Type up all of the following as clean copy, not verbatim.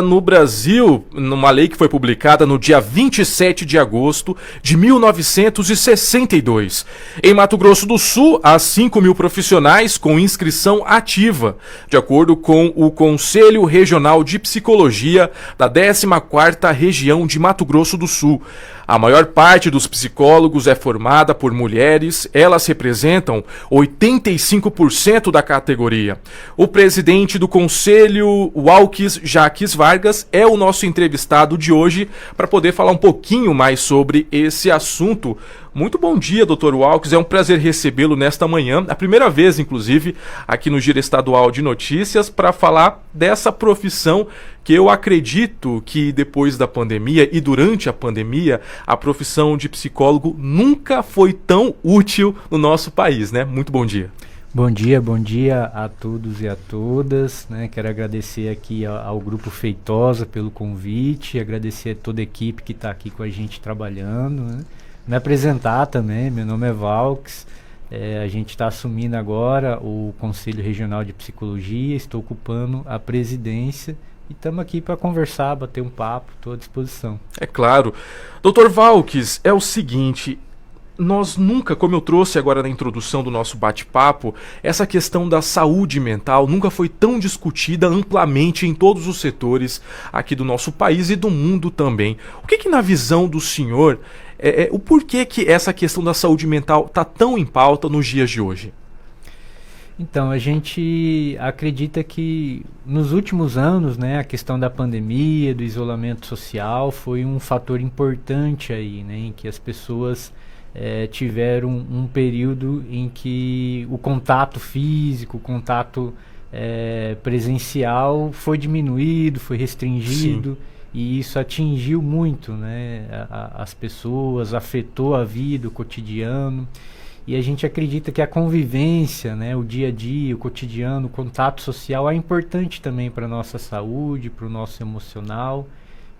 no Brasil, numa lei que foi publicada no dia 27 de agosto de 1962. Em Mato Grosso do Sul, há 5 mil profissionais com inscrição ativa, de acordo com o Conselho Regional de Psicologia da 14ª Região de Mato Grosso do Sul. A maior parte dos psicólogos é formada por mulheres, elas representam 85% da categoria. O presidente do Conselho, Walkes Jaques Vargas, é o nosso entrevistado de hoje para poder falar um pouquinho mais sobre esse assunto. Muito bom dia, Dr. Walkes, é um prazer recebê-lo nesta manhã, a primeira vez, inclusive, aqui no Giro Estadual de Notícias, para falar dessa profissão que eu acredito que depois da pandemia e durante a pandemia, a profissão de psicólogo nunca foi tão útil no nosso país, né? Muito bom dia. Bom dia a todos e a todas, né? Quero agradecer aqui ao Grupo Feitosa pelo convite, agradecer a toda a equipe que está aqui com a gente trabalhando, né? Me apresentar também, meu nome é Walkes, a gente está assumindo agora o Conselho Regional de Psicologia, estou ocupando a presidência e estamos aqui para conversar, bater um papo, estou à disposição. É claro. Dr. Walkes, é o seguinte, nós nunca, como eu trouxe agora na introdução do nosso bate-papo, essa questão da saúde mental nunca foi tão discutida amplamente em todos os setores aqui do nosso país e do mundo também. O que na visão do senhor, o porquê que essa questão da saúde mental está tão em pauta nos dias de hoje? Então, a gente acredita que nos últimos anos, né, a questão da pandemia, do isolamento social, foi um fator importante aí, né, em que as pessoas tiveram um período em que o contato físico, o contato presencial foi diminuído, foi restringido. Sim. E isso atingiu muito, né, as pessoas, afetou a vida, o cotidiano. E a gente acredita que a convivência, né, o dia a dia, o cotidiano, o contato social é importante também para a nossa saúde, para o nosso emocional.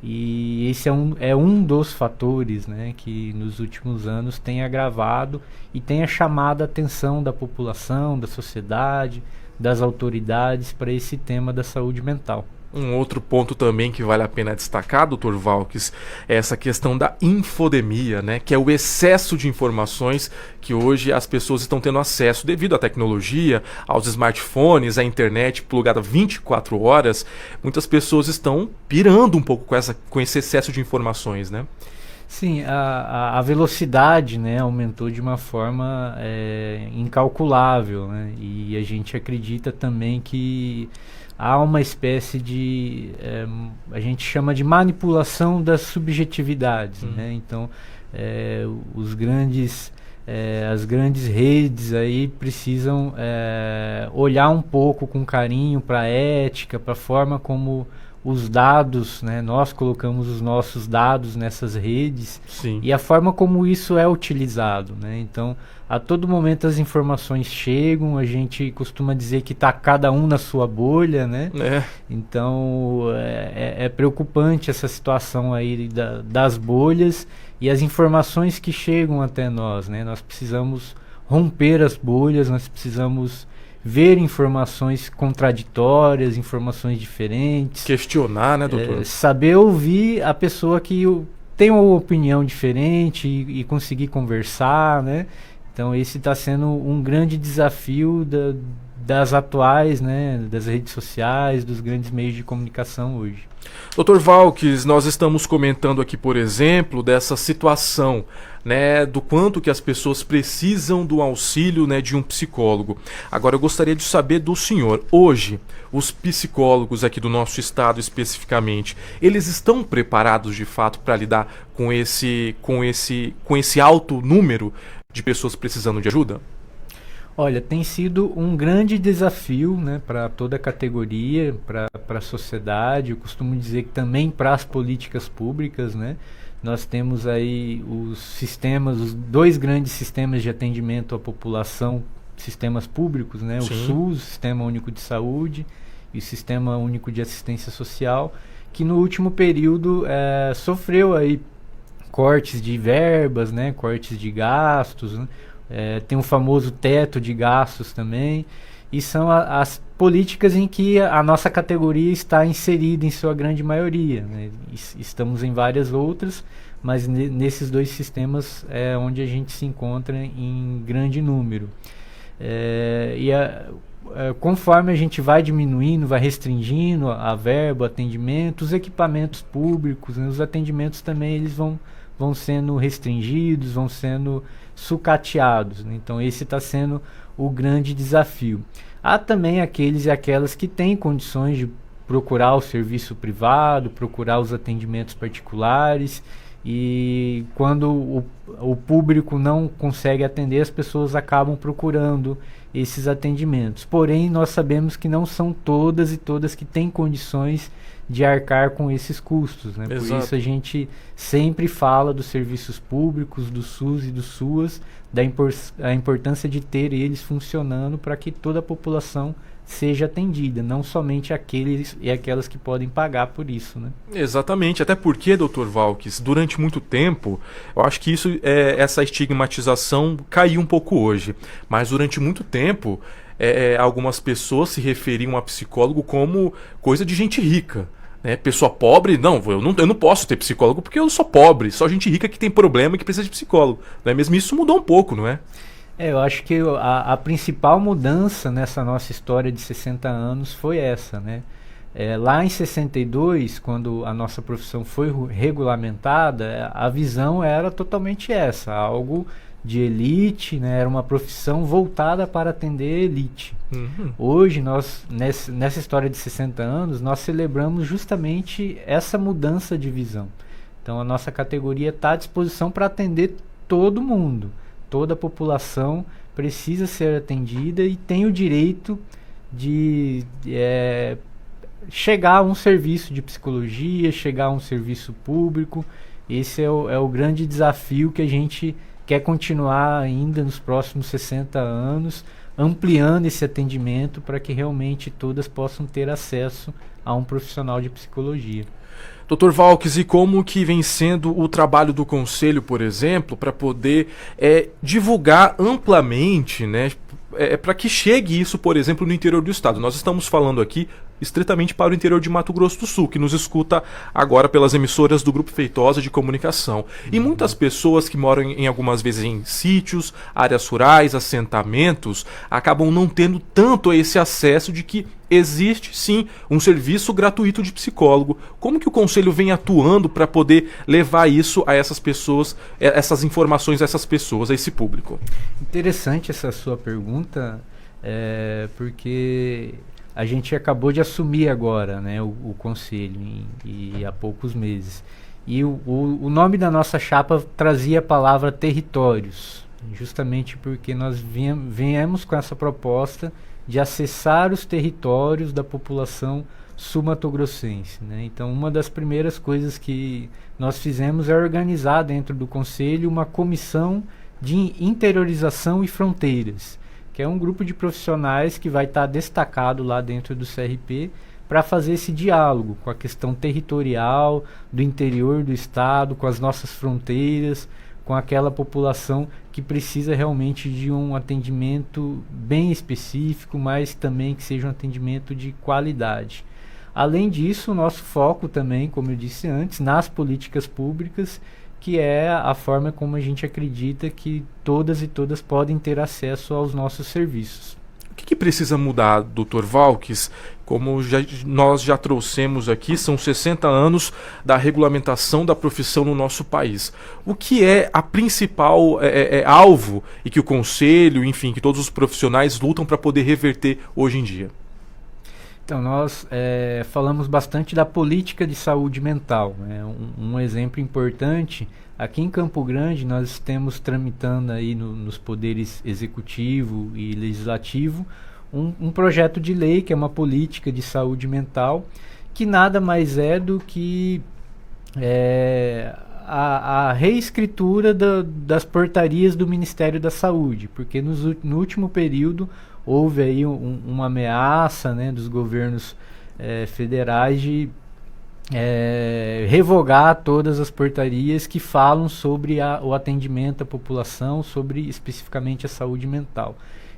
E esse é um dos fatores, né, que nos últimos anos tem agravado e tem chamado a atenção da população, da sociedade, das autoridades para esse tema da saúde mental. Um outro ponto também que vale a pena destacar, Dr. Walkes, é essa questão da infodemia, né? Que é o excesso de informações que hoje as pessoas estão tendo acesso devido à tecnologia, aos smartphones, à internet plugada 24 horas. Muitas pessoas estão pirando um pouco com esse excesso de informações, né? Sim, a velocidade, né, aumentou de uma forma incalculável, né? E a gente acredita também que há uma espécie de, a gente chama de manipulação das subjetividades, né? Então, as grandes redes aí precisam olhar um pouco com carinho para a ética, para a forma como os dados, né, nós colocamos os nossos dados nessas redes. Sim. E a forma como isso é utilizado, né? Então, a todo momento as informações chegam, a gente costuma dizer que está cada um na sua bolha, né? Então, é preocupante essa situação aí das bolhas e as informações que chegam até nós, né? Nós precisamos romper as bolhas, nós precisamos ver informações contraditórias, informações diferentes. Questionar, né, doutor? Saber ouvir a pessoa que tem uma opinião diferente e conseguir conversar, né? Então esse está sendo um grande desafio das atuais, né, das redes sociais, dos grandes meios de comunicação hoje. Dr. Walkes, nós estamos comentando aqui, por exemplo, dessa situação, né, do quanto que as pessoas precisam do auxílio, né, de um psicólogo. Agora eu gostaria de saber do senhor, hoje, os psicólogos aqui do nosso estado especificamente, eles estão preparados de fato para lidar com esse alto número de pessoas precisando de ajuda? Olha, tem sido um grande desafio, né, para toda a categoria, para a sociedade. Eu costumo dizer que também para as políticas públicas, né? Nós temos aí os dois grandes sistemas de atendimento à população, sistemas públicos, né? Sim. O SUS, o Sistema Único de Saúde, e o Sistema Único de Assistência Social, que no último período sofreu aí cortes de verbas, né? Cortes de gastos, né? Tem o famoso teto de gastos também. e são as políticas em que a nossa categoria está inserida em sua grande maioria, né? Estamos em várias outras, mas nesses dois sistemas é onde a gente se encontra em grande número. Conforme a gente vai diminuindo, vai restringindo a verba, o atendimento, os equipamentos públicos, né, os atendimentos também eles vão sendo restringidos, vão sendo sucateados, né? Então esse está sendo o grande desafio. Há também aqueles e aquelas que têm condições de procurar o serviço privado, procurar os atendimentos particulares, e quando o público não consegue atender, as pessoas acabam procurando esses atendimentos. Porém, nós sabemos que não são todas e todas que têm condições de arcar com esses custos, né? Por isso a gente sempre fala dos serviços públicos, do SUS e do SUAS, da importância de ter eles funcionando para que toda a população seja atendida, não somente aqueles e aquelas que podem pagar por isso, né? Exatamente, até porque, Dr. Valkes, durante muito tempo, eu acho que essa estigmatização caiu um pouco hoje, mas durante muito tempo, algumas pessoas se referiam a psicólogo como coisa de gente rica. Pessoa pobre, eu não posso ter psicólogo porque eu sou pobre, só gente rica que tem problema e que precisa de psicólogo. Não é mesmo? Isso mudou um pouco, não é? Eu acho que a principal mudança nessa nossa história de 60 anos foi essa, né? Lá em 62, quando a nossa profissão foi regulamentada, a visão era totalmente essa, algo de elite, né? Era uma profissão voltada para atender elite. Uhum. Hoje, nós, nessa história de 60 anos, nós celebramos justamente essa mudança de visão. Então, a nossa categoria está à disposição para atender todo mundo. Toda a população precisa ser atendida e tem o direito de chegar a um serviço de psicologia, chegar a um serviço público. Esse é o grande desafio que a gente quer continuar ainda nos próximos 60 anos, ampliando esse atendimento para que realmente todas possam ter acesso a um profissional de psicologia. Dr. Valkes, e como que vem sendo o trabalho do Conselho, por exemplo, para poder divulgar amplamente, né, para que chegue isso, por exemplo, no interior do estado? Nós estamos falando aqui estritamente para o interior de Mato Grosso do Sul, que nos escuta agora pelas emissoras do Grupo Feitosa de Comunicação. E muitas pessoas que moram algumas vezes em sítios, áreas rurais, assentamentos, acabam não tendo tanto esse acesso de que existe sim um serviço gratuito de psicólogo. Como que o Conselho vem atuando para poder levar isso a essas pessoas, essas informações a essas pessoas, a esse público? Interessante essa sua pergunta, porque a gente acabou de assumir agora, né, o Conselho e há poucos meses. E o nome da nossa chapa trazia a palavra territórios, justamente porque nós viemos com essa proposta de acessar os territórios da população sul-matogrossense, né? Então, uma das primeiras coisas que nós fizemos é organizar dentro do Conselho uma comissão de interiorização e fronteiras, que é um grupo de profissionais que vai estar destacado lá dentro do CRP para fazer esse diálogo com a questão territorial do interior do estado, com as nossas fronteiras, com aquela população que precisa realmente de um atendimento bem específico, mas também que seja um atendimento de qualidade. Além disso, o nosso foco também, como eu disse antes, nas políticas públicas, que é a forma como a gente acredita que todas e todas podem ter acesso aos nossos serviços. O que precisa mudar, Dr. Valkes? Como nós já trouxemos aqui, são 60 anos da regulamentação da profissão no nosso país. O que é a principal alvo e que o Conselho, enfim, que todos os profissionais lutam para poder reverter hoje em dia? Então, nós falamos bastante da política de saúde mental, né? Um exemplo importante, aqui em Campo Grande nós temos tramitando aí nos poderes executivo e legislativo um projeto de lei que é uma política de saúde mental, que nada mais é do que a reescritura das portarias do Ministério da Saúde, porque no último período houve aí uma ameaça, né, dos governos federais de revogar todas as portarias que falam sobre o atendimento à população, sobre especificamente a saúde mental.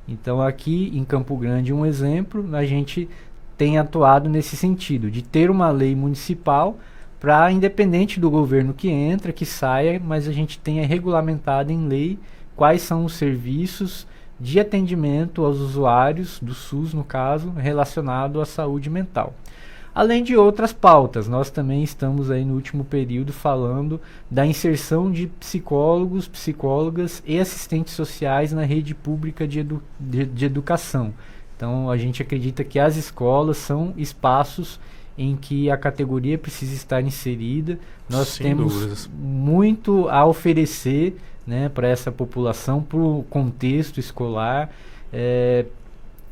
Então aqui em Campo Grande, um exemplo, a gente tem atuado nesse sentido, de ter uma lei municipal para, independente do governo que entra, que saia, mas a gente tenha regulamentado em lei quais são os serviços de atendimento aos usuários do SUS, no caso, relacionado à saúde mental. Além de outras pautas, nós também estamos aí no último período falando da inserção de psicólogos, psicólogas e assistentes sociais na rede pública de educação. Então a gente acredita que as escolas são espaços em que a categoria precisa estar inserida. Nós temos muito a oferecer, né, para essa população, para o contexto escolar.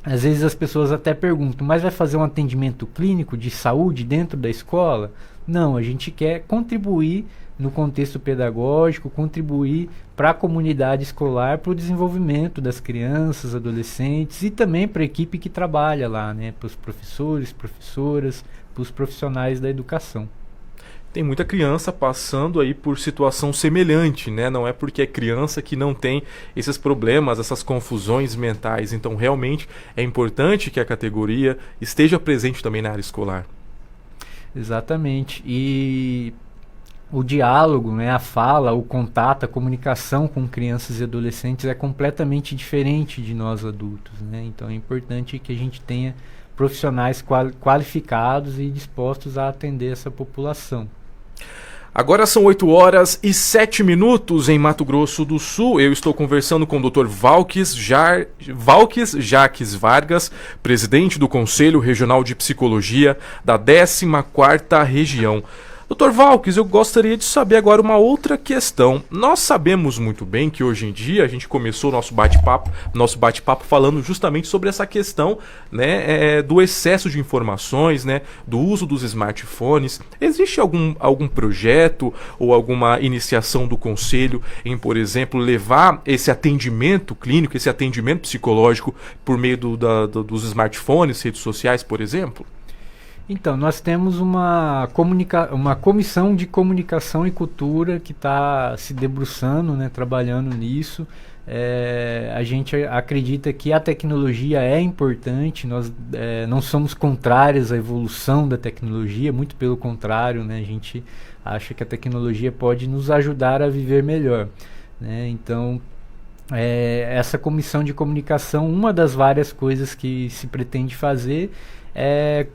Às vezes as pessoas até perguntam, mas vai fazer um atendimento clínico de saúde dentro da escola? Não, a gente quer contribuir no contexto pedagógico, contribuir para a comunidade escolar, para o desenvolvimento das crianças, adolescentes e também para a equipe que trabalha lá, né, para os professores, professoras, para os profissionais da educação. Tem muita criança passando aí por situação semelhante, né? Não é porque é criança que não tem esses problemas, essas confusões mentais. Então, realmente, é importante que a categoria esteja presente também na área escolar. Exatamente. E o diálogo, né, a fala, o contato, a comunicação com crianças e adolescentes é completamente diferente de nós adultos, né? Então, é importante que a gente tenha profissionais qualificados e dispostos a atender essa população. Agora são 8h07 em Mato Grosso do Sul. Eu estou conversando com o Dr. Valques Jaques Vargas, presidente do Conselho Regional de Psicologia da 14ª Região. Dr. Valques, eu gostaria de saber agora uma outra questão. Nós sabemos muito bem que hoje em dia a gente começou nosso bate-papo falando justamente sobre essa questão, né, do excesso de informações, né, do uso dos smartphones. Existe algum projeto ou alguma iniciação do Conselho em, por exemplo, levar esse atendimento clínico, esse atendimento psicológico por meio dos smartphones, redes sociais, por exemplo? Então, nós temos uma comissão de comunicação e cultura que está se debruçando, né, trabalhando nisso. A gente acredita que a tecnologia é importante, nós não somos contrários à evolução da tecnologia, muito pelo contrário, né, a gente acha que a tecnologia pode nos ajudar a viver melhor, né? Então, essa comissão de comunicação, uma das várias coisas que se pretende fazer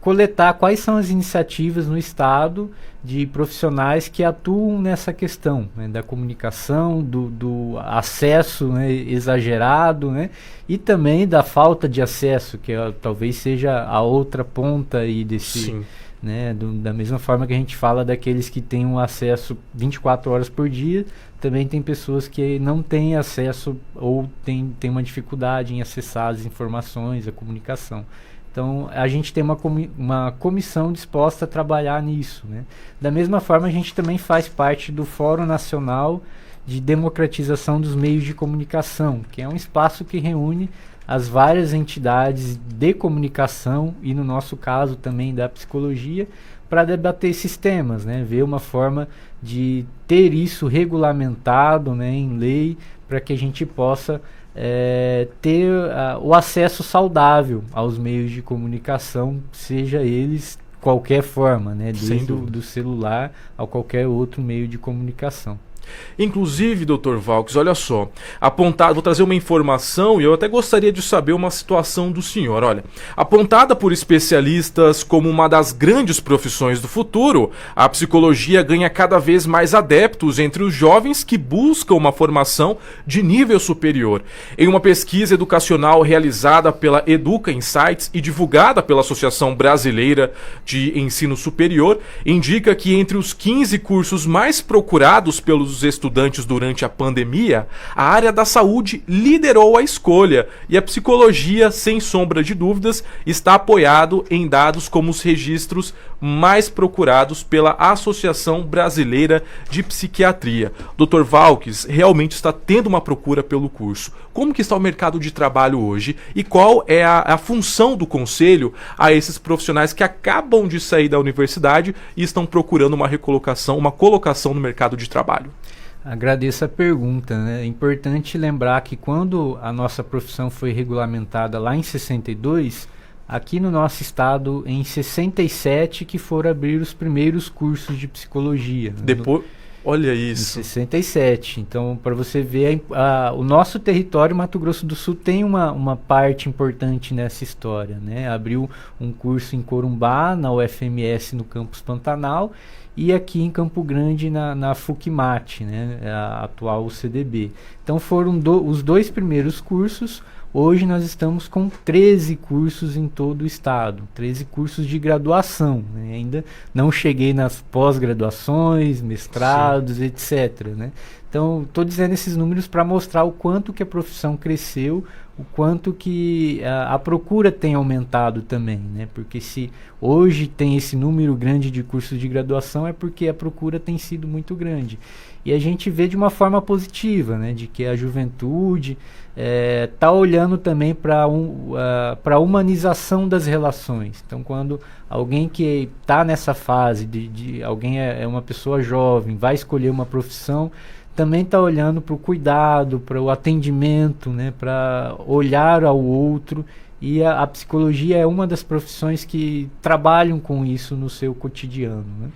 coletar quais são as iniciativas no estado de profissionais que atuam nessa questão, né, da comunicação, do acesso, né, exagerado, né, e também da falta de acesso, que talvez seja a outra ponta aí desse, né, da mesma forma que a gente fala daqueles que têm um acesso 24 horas por dia, também tem pessoas que não têm acesso ou têm uma dificuldade em acessar as informações, a comunicação. Então, a gente tem uma comissão disposta a trabalhar nisso, né? Da mesma forma, a gente também faz parte do Fórum Nacional de Democratização dos Meios de Comunicação, que é um espaço que reúne as várias entidades de comunicação e, no nosso caso, também da psicologia, para debater esses temas, né? Ver uma forma de ter isso regulamentado, né, em lei, para que a gente possa ter o acesso saudável aos meios de comunicação, seja eles qualquer forma, né, desde do celular a qualquer outro meio de comunicação. Inclusive, Dr. Valques, olha só, vou trazer uma informação e eu até gostaria de saber uma situação do senhor. Olha, apontada por especialistas como uma das grandes profissões do futuro, a psicologia ganha cada vez mais adeptos entre os jovens que buscam uma formação de nível superior. Em uma pesquisa educacional realizada pela Educa Insights e divulgada pela Associação Brasileira de Ensino Superior, indica que entre os 15 cursos mais procurados pelos estudantes durante a pandemia, a área da saúde liderou a escolha e a psicologia, sem sombra de dúvidas, está apoiado em dados como os registros mais procurados pela Associação Brasileira de Psiquiatria. Dr. Valques, realmente está tendo uma procura pelo curso. Como que está o mercado de trabalho hoje e qual é a função do Conselho a esses profissionais que acabam de sair da universidade e estão procurando uma recolocação, uma colocação no mercado de trabalho? Agradeço a pergunta, né? É importante lembrar que quando a nossa profissão foi regulamentada lá em 62, aqui no nosso estado, em 67, que foram abrir os primeiros cursos de psicologia. Né? Depois, olha Em isso. 67. Então, para você ver, o nosso território, Mato Grosso do Sul, tem uma parte importante nessa história. Né? Abriu um curso em Corumbá, na UFMS, no campus Pantanal, e aqui em Campo Grande, na FUCMAT, né? A atual CDB. Então, foram os dois primeiros cursos. Hoje nós estamos com 13 cursos em todo o estado, 13 cursos de graduação. Né? Ainda não cheguei nas pós-graduações, mestrados, sim, etc. Né? Então, estou dizendo esses números para mostrar o quanto que a profissão cresceu, o quanto que a procura tem aumentado também. Né? Porque se hoje tem esse número grande de cursos de graduação, é porque a procura tem sido muito grande. E a gente vê de uma forma positiva, né? De que a juventude está olhando também para a humanização das relações. Então, quando alguém que está nessa fase, alguém é uma pessoa jovem, vai escolher uma profissão, também está olhando para o cuidado, para o atendimento, né? Para olhar ao outro. E a psicologia é uma das profissões que trabalham com isso no seu cotidiano, né?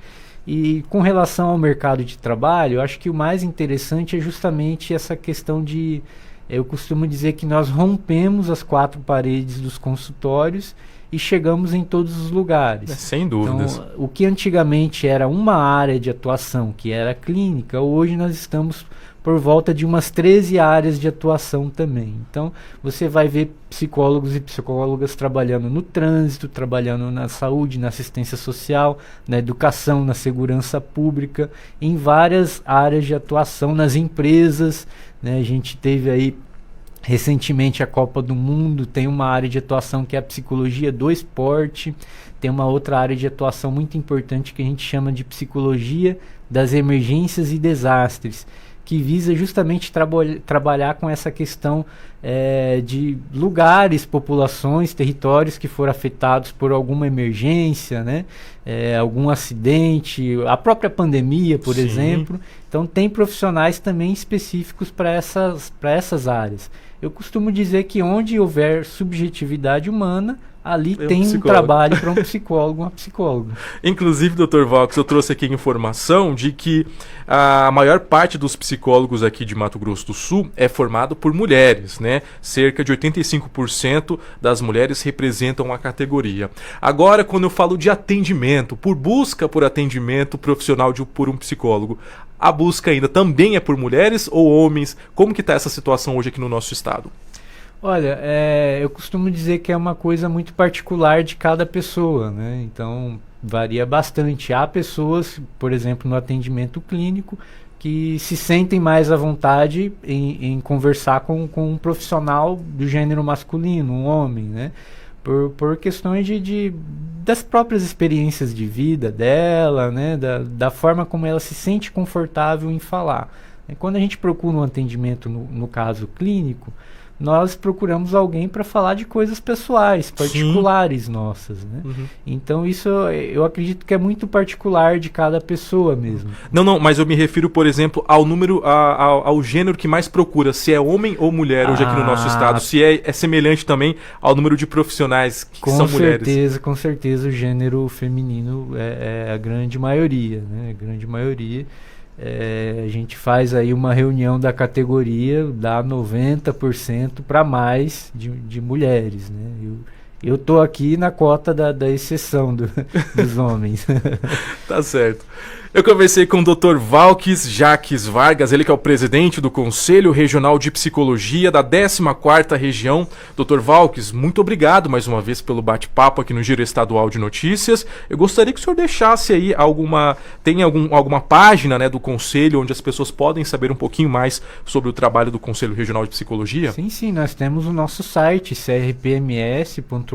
E com relação ao mercado de trabalho, eu acho que o mais interessante é justamente essa questão de... Eu costumo dizer que nós rompemos as 4 paredes dos consultórios e chegamos em todos os lugares. Sem dúvidas. Então, o que antigamente era uma área de atuação, que era a clínica, hoje nós estamos por volta de umas 13 áreas de atuação também. Então, você vai ver psicólogos e psicólogas trabalhando no trânsito, trabalhando na saúde, na assistência social, na educação, na segurança pública, em várias áreas de atuação, nas empresas. Né? A gente teve aí recentemente a Copa do Mundo, tem uma área de atuação que é a psicologia do esporte, tem uma outra área de atuação muito importante que a gente chama de psicologia das emergências e desastres, que visa justamente trabalhar com essa questão de lugares, populações, territórios que foram afetados por alguma emergência, né? Algum acidente, a própria pandemia, por Sim. exemplo. Então tem profissionais também específicos para essas áreas. Eu costumo dizer que onde houver subjetividade humana, ali tem um trabalho para um psicólogo, uma psicóloga. Inclusive, Dr. Valks, eu trouxe aqui a informação de que a maior parte dos psicólogos aqui de Mato Grosso do Sul é formado por mulheres, né? Cerca de 85% das mulheres representam a categoria. Agora, quando eu falo de atendimento, por busca por atendimento profissional por um psicólogo, a busca ainda também é por mulheres ou homens? Como que está essa situação hoje aqui no nosso estado? Olha, eu costumo dizer que é uma coisa muito particular de cada pessoa, né? Então, varia bastante. Há pessoas, por exemplo, no atendimento clínico, que se sentem mais à vontade em conversar com um profissional do gênero masculino, um homem, né? Por questões das próprias experiências de vida dela, né? Da forma como ela se sente confortável em falar. Quando a gente procura um atendimento, no caso clínico, nós procuramos alguém para falar de coisas pessoais, particulares, sim, nossas, né? Uhum. Então isso eu acredito que é muito particular de cada pessoa mesmo. Não, mas eu me refiro, por exemplo, ao número, ao gênero que mais procura, se é homem ou mulher hoje aqui no nosso estado, se é semelhante também ao número de profissionais que são mulheres. Com certeza o gênero feminino é a grande maioria, né? A grande maioria. A gente faz aí uma reunião da categoria, dá 90% para mais de mulheres, né? Eu tô aqui na cota da exceção dos homens. Tá certo. Eu conversei com o Dr. Valks Jaques Vargas, ele que é o presidente do Conselho Regional de Psicologia da 14ª Região. Dr. Valks, muito obrigado mais uma vez pelo bate-papo aqui no Giro Estadual de Notícias. Eu gostaria que o senhor deixasse aí alguma página, né, do Conselho onde as pessoas podem saber um pouquinho mais sobre o trabalho do Conselho Regional de Psicologia. Sim, nós temos o nosso site, crpms.org.br,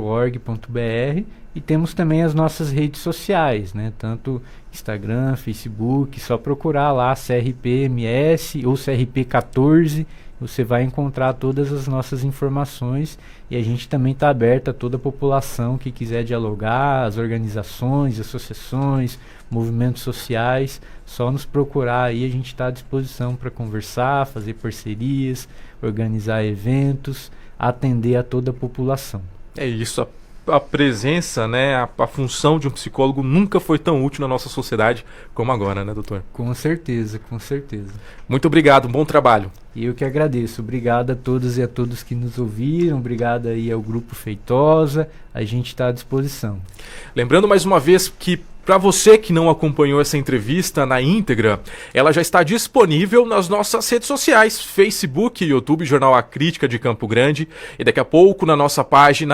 E temos também as nossas redes sociais, né? Tanto Instagram, Facebook, só procurar lá CRPMS ou CRP14, você vai encontrar todas as nossas informações, e a gente também está aberto a toda a população que quiser dialogar, as organizações, associações, movimentos sociais, só nos procurar aí, a gente está à disposição para conversar, fazer parcerias, organizar eventos, atender a toda a população. É isso, a presença, né, a função de um psicólogo nunca foi tão útil na nossa sociedade como agora, né, doutor? Com certeza, com certeza. Muito obrigado, um bom trabalho. E eu que agradeço. Obrigado a todas e a todos que nos ouviram, obrigado aí ao Grupo Feitosa, a gente está à disposição. Lembrando mais uma vez que, para você que não acompanhou essa entrevista na íntegra, ela já está disponível nas nossas redes sociais, Facebook, YouTube, Jornal A Crítica de Campo Grande, e daqui a pouco na nossa página